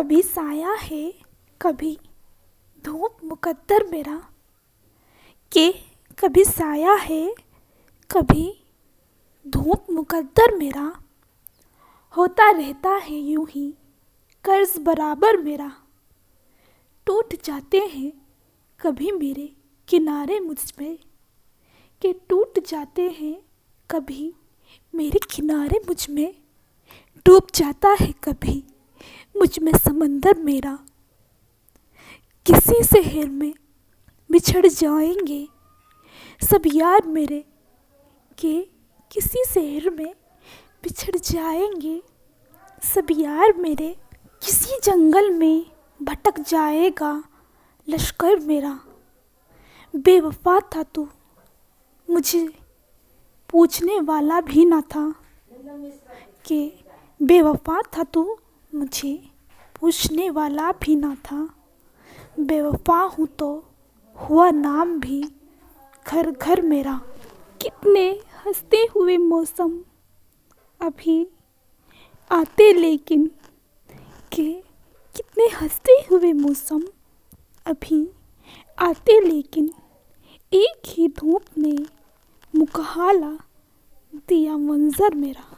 कभी साया है कभी धूप मुकद्दर मेरा, के कभी साया है कभी धूप मुकद्दर मेरा, होता रहता है यूं ही कर्ज बराबर मेरा। टूट जाते हैं कभी मेरे किनारे मुझ पे, के टूट जाते हैं कभी मेरे किनारे मुझ में। डूब जाता है कभी मुझ में समंदर मेरा। किसी शहर में बिछड़ जाएंगे सब यार मेरे, के किसी शहर में बिछड़ जाएंगे सब यार मेरे। किसी जंगल में भटक जाएगा लश्कर मेरा। बेवफा था तू मुझे पूछने वाला भी ना था, कि बेवफा था तू मुझे पूछने वाला भी ना था। बेवफा हूँ तो हुआ नाम भी घर घर मेरा। कितने हंसते हुए मौसम अभी आते लेकिन, के कितने हंसते हुए मौसम अभी आते लेकिन, एक ही धूप ने मुकहाला दिया मंजर मेरा।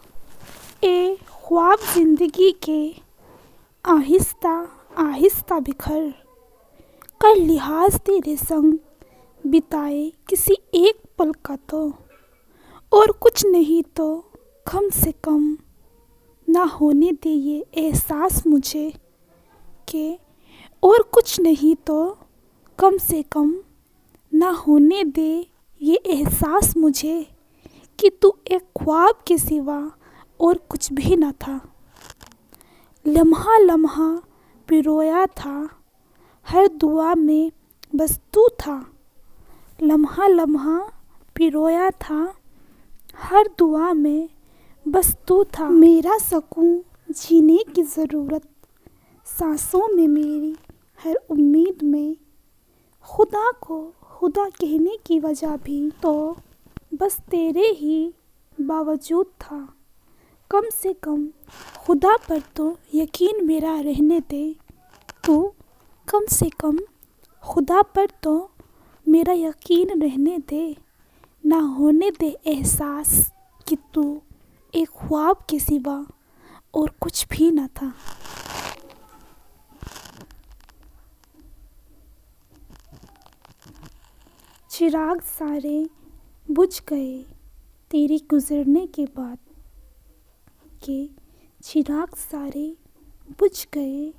ए ख्वाब जिंदगी के आहिस्ता आहिस्ता बिखर कर लिहाज तेरे संग बिताए किसी एक पल का तो, और कुछ नहीं तो कम से कम ना होने दे ये एहसास मुझे, के और कुछ नहीं तो कम से कम ना होने दे ये एहसास मुझे, कि तू एक ख्वाब के सिवा और कुछ भी न था। लम्हा लम्हा पिरोया था हर दुआ में बस तू था। लम्हा लम्हा पिरोया था हर दुआ में बस तू था। मेरा सकून जीने की ज़रूरत सांसों में मेरी हर उम्मीद में, खुदा को खुदा कहने की वजह भी तो बस तेरे ही बावजूद था। कम से कम खुदा पर तो यकीन मेरा रहने दे तू, कम से कम खुदा पर तो मेरा यकीन रहने दे। ना होने दे एहसास कि तू एक ख्वाब के सिवा और कुछ भी न था। चिराग सारे बुझ गए तेरे गुजरने के बाद, के चिराग सारे बुझ गए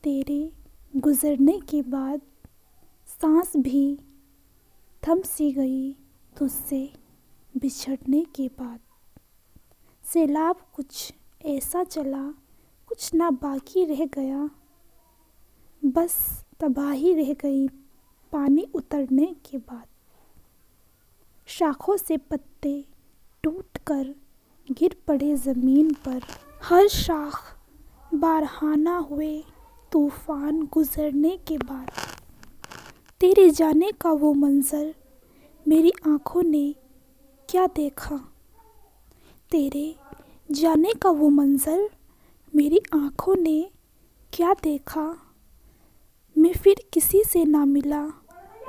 तेरे गुजरने के बाद। सांस भी थम सी गई तुझसे बिछड़ने के बाद। सैलाब कुछ ऐसा चला कुछ ना बाकी रह गया, बस तबाही रह गई पानी उतरने के बाद। शाखों से पत्ते टूटकर गिर पड़े ज़मीन पर, हर शाख बारहाना हुए तूफान गुजरने के बाद। तेरे जाने का वो मंज़र मेरी आँखों ने क्या देखा, तेरे जाने का वो मंज़र मेरी आँखों ने क्या देखा। मैं फिर किसी से ना मिला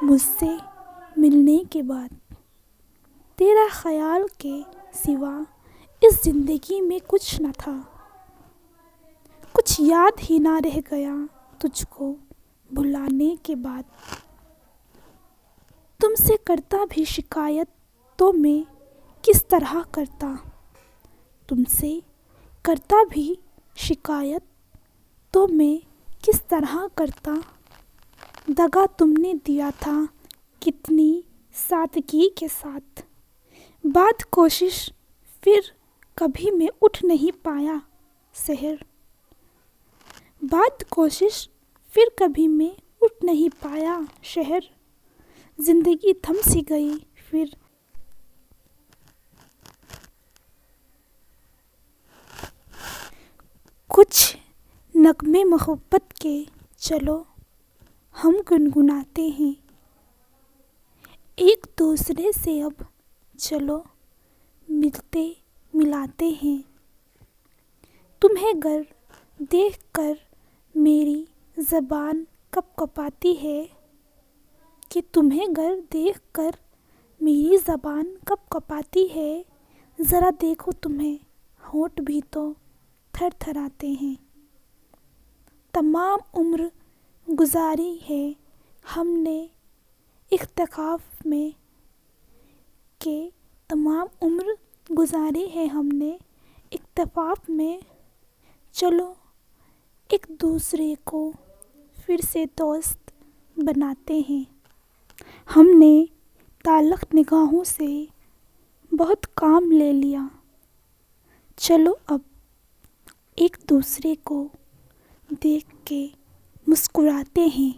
मुझसे मिलने के बाद। तेरा ख्याल के सिवा इस ज़िंदगी में कुछ न था, कुछ याद ही ना रह गया तुझको भुलाने के बाद। तुमसे करता भी शिकायत तो मैं किस तरह करता, तुमसे करता भी शिकायत तो मैं किस तरह करता। दगा तुमने दिया था कितनी सादगी के साथ। बाद कोशिश फिर कभी मैं उठ नहीं पाया शहर, बाद कोशिश फिर कभी मैं उठ नहीं पाया शहर। जिंदगी थम सी गई फिर कुछ नगमे मोहब्बत के चलो हम गुनगुनाते हैं, एक दूसरे से अब चलो मिलते मिलाते हैं। तुम्हें गर देख कर मेरी ज़बान कप कपाती है कि तुम्हें गर देख कर मेरी ज़बान कप कपाती है। ज़रा देखो तुम्हें होंठ भी तो थरथराते हैं। तमाम उम्र गुजारी है हमने इख्तिलाफ में के तमाम उम्र गुजारी है हमने इख्तिलाफ में। चलो एक दूसरे को फिर से दोस्त बनाते हैं। हमने ताल्लुक़ निगाहों से बहुत काम ले लिया। चलो अब एक दूसरे को देख के मुस्कुराते हैं।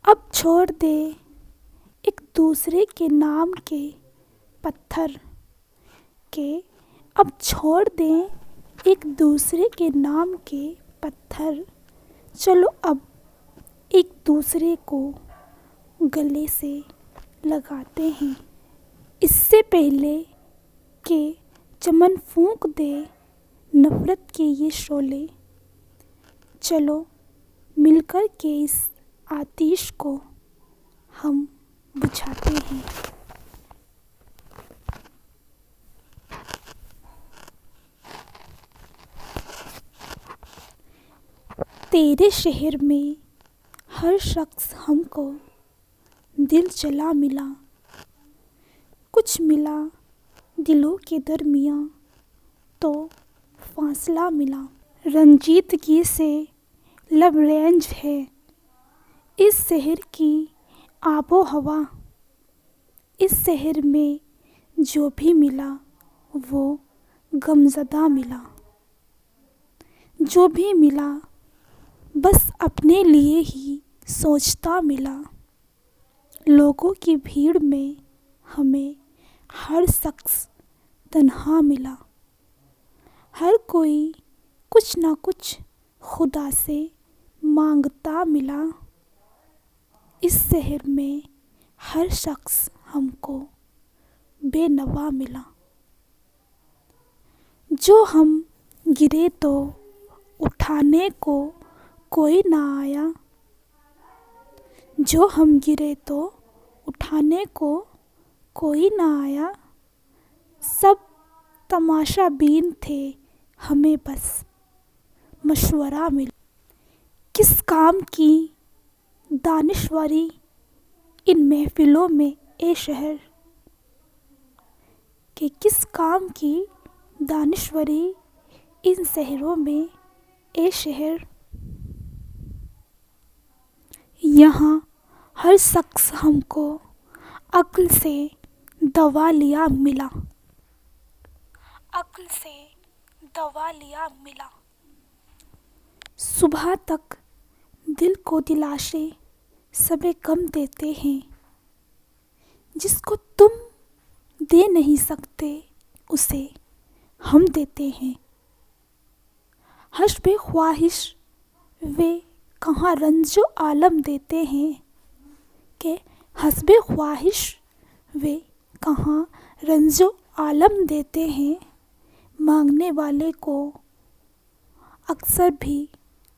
अब छोड़ दे एक दूसरे के नाम के पत्थर के। अब छोड़ दें एक दूसरे के नाम के पत्थर। चलो अब एक दूसरे को गले से लगाते हैं। इससे पहले कि चमन फूंक दे नफ़रत के ये शोले। चलो मिलकर के इस आतिश को हम बुझाते हैं। तेरे शहर में हर शख्स हमको दिल चला मिला। कुछ मिला दिलों के दरमियाँ तो फासला मिला। रंजीदगी से लबरेज है इस शहर की आबो हवा। इस शहर में जो भी मिला वो गमज़दा मिला। जो भी मिला बस अपने लिए ही सोचता मिला। लोगों की भीड़ में हमें हर शख्स तन्हा मिला। हर कोई कुछ ना कुछ खुदा से मांगता मिला। इस शहर में हर शख्स हमको बेनवा मिला। जो हम गिरे तो उठाने को कोई ना आया। जो हम गिरे तो उठाने को कोई ना आया। सब तमाशा बीन थे हमें बस मशवरा मिला। किस काम की दानिशवरी इन महफिलों में ए शहर। कि किस काम की दानिशवरी इन शहरों में ए शहर। यहाँ हर शख्स हमको अक्ल से दवा लिया मिला। अक्ल से दवा लिया मिला। सुबह तक दिल को दिलाशे सबे गम देते हैं। जिसको तुम दे नहीं सकते उसे हम देते हैं। हस्बे ख्वाहिश वे कहाँ रंजो आलम देते हैं। कि हस्बे ख्वाहिश वे कहाँ रंजो आलम देते हैं। मांगने वाले को अक्सर भी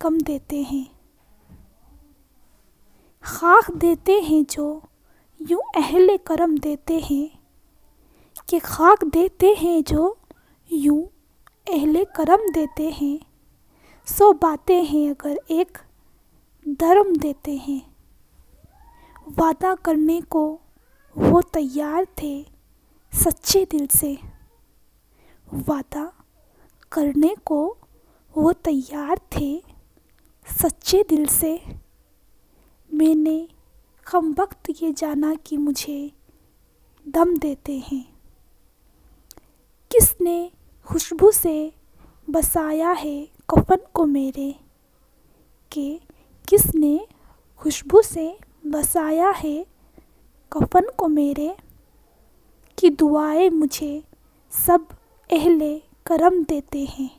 कम देते हैं। खाक देते हैं जो यूँ अहले करम देते हैं। कि खाक देते हैं जो यूँ अहले करम देते हैं। 100 बातें हैं अगर एक धर्म देते हैं। वादा करने को वो तैयार थे सच्चे दिल से। वादा करने को वो तैयार थे सच्चे दिल से। मैंने कम वक्त ये जाना कि मुझे दम देते हैं। किसने खुशबू से बसाया है कफन को मेरे। कि किसने खुशबू से बसाया है कफन को मेरे। कि दुआएं मुझे सब अहले करम देते हैं।